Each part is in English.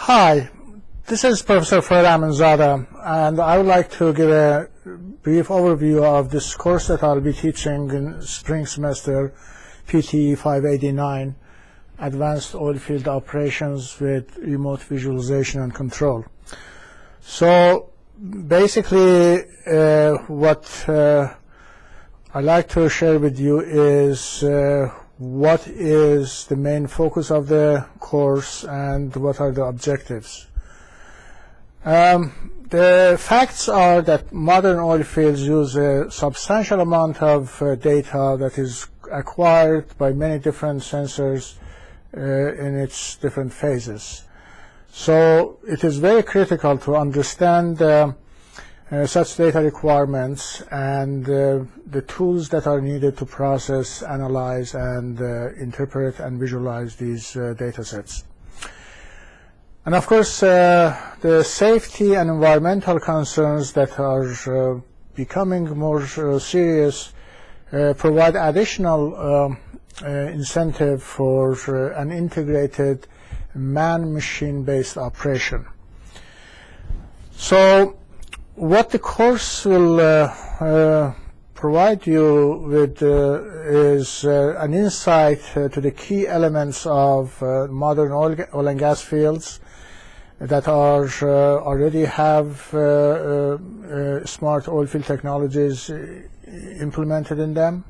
Hi, this is Professor Aminzadeh, and I would like to give a brief overview of this course that I'll be teaching in spring semester, PTE589, Advanced Oilfield Operations with Remote Visualization and Control. So basically what I'd like to share with you is what is the main focus of the course and what are the objectives. The facts are that modern oil fields use a substantial amount of data that is acquired by many different sensors in its different phases. So it is very critical to understand such data requirements and the tools that are needed to process, analyze, and interpret and visualize these data sets. And of course, the safety and environmental concerns that are becoming more serious provide additional incentive for an integrated man-machine-based operation. So what the course will provide you with is an insight to the key elements of modern oil and gas fields that are already have smart oil field technologies implemented in them.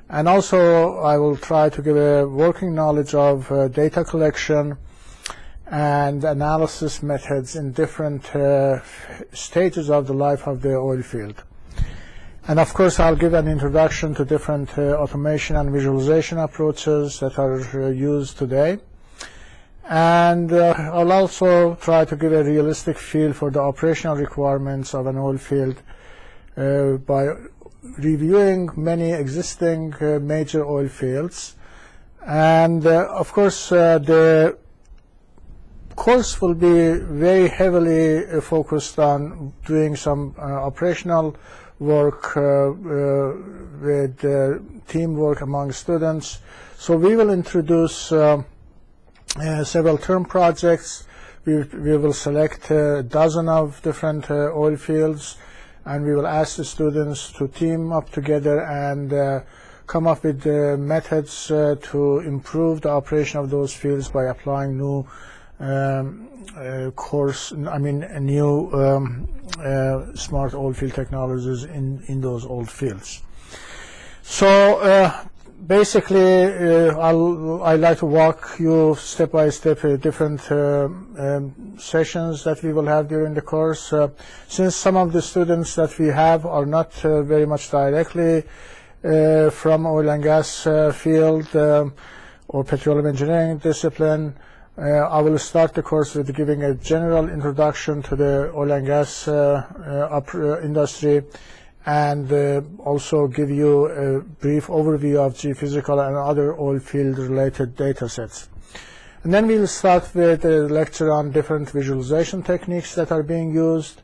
And also I will try to give a working knowledge of data collection and analysis methods in different stages of the life of the oil field. And of course I'll give an introduction to different automation and visualization approaches that are used today. And I'll also try to give a realistic feel for the operational requirements of an oil field by reviewing many existing major oil fields. And of course the course will be very heavily focused on doing some operational work with teamwork among students. So we will introduce several term projects. We will select a dozen of different oil fields, and we will ask the students to team up together and come up with methods to improve the operation of those fields by applying new new smart oil field technologies in those old fields. So basically I'd like to walk you step by step different sessions that we will have during the course. Since some of the students that we have are not very much directly from oil and gas field or petroleum engineering discipline, I will start the course with giving a general introduction to the oil and gas industry, and also give you a brief overview of geophysical and other oil field related data sets. And then we'll start with a lecture on different visualization techniques that are being used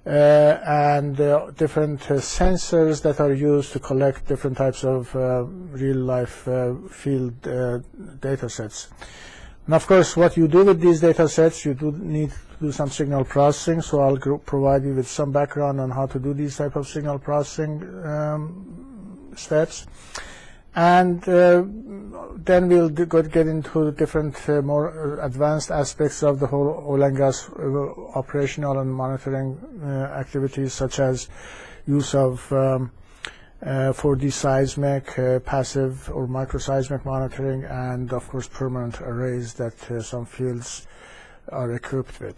and different sensors that are used to collect different types of real life field data sets. And of course, what you do with these data sets, you do need to do some signal processing, so I'll provide you with some background on how to do these type of signal processing steps. And then we'll get into different more advanced aspects of the whole oil and gas operational and monitoring activities, such as use of 4D seismic, passive or microseismic monitoring, and of course permanent arrays that some fields are equipped with.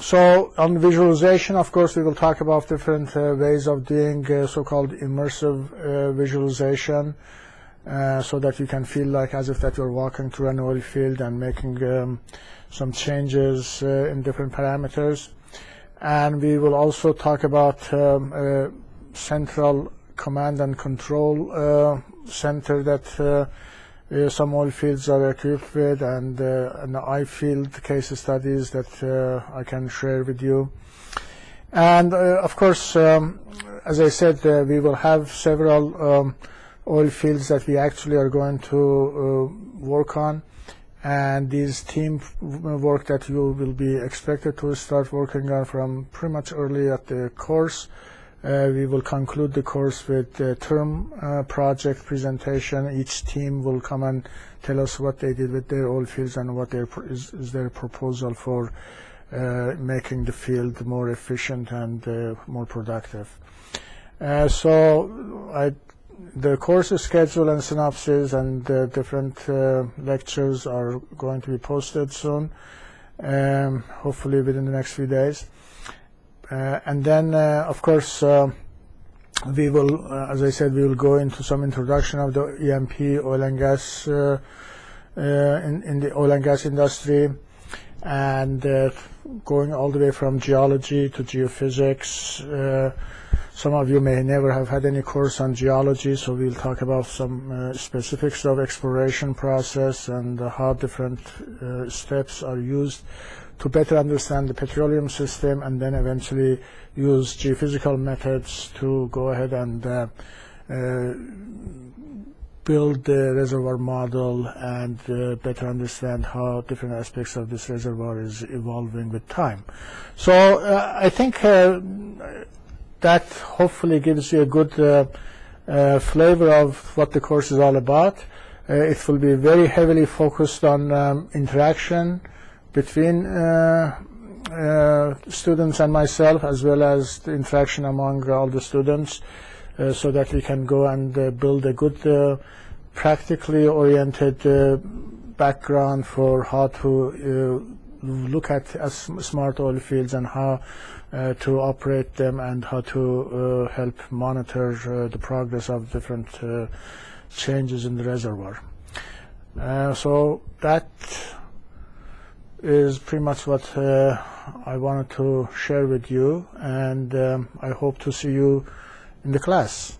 So on visualization, of course, we will talk about different ways of doing so-called immersive visualization, so that you can feel like as if that you're walking through an oil field and making some changes in different parameters. And we will also talk about central command and control center that some oil fields are equipped with, and the eye field case studies that I can share with you. And of course, as I said, we will have several oil fields that we actually are going to work on, And these team work that you will be expected to start working on from pretty much early at the course. We will conclude the course with the term project presentation. Each team will come and tell us what they did with their oil fields and what is their proposal for making the field more efficient and more productive. The course schedule and synopsis and different lectures are going to be posted soon, hopefully within the next few days. And then, of course, we will, as I said, we will go into some introduction of the EMP oil and gas in the oil and gas industry, and going all the way from geology to geophysics. Some of you may never have had any course on geology, so we'll talk about some specifics of exploration process and how different steps are used to better understand the petroleum system, and then eventually use geophysical methods to go ahead and build the reservoir model and better understand how different aspects of this reservoir is evolving with time. So I think that hopefully gives you a good flavor of what the course is all about. It will be very heavily focused on interaction between students and myself, as well as the interaction among all the students, so that we can go and build a good practically oriented background for how to look at smart oil fields and how to operate them, and how to help monitor the progress of different changes in the reservoir. So that is pretty much what I wanted to share with you, and I hope to see you in the class.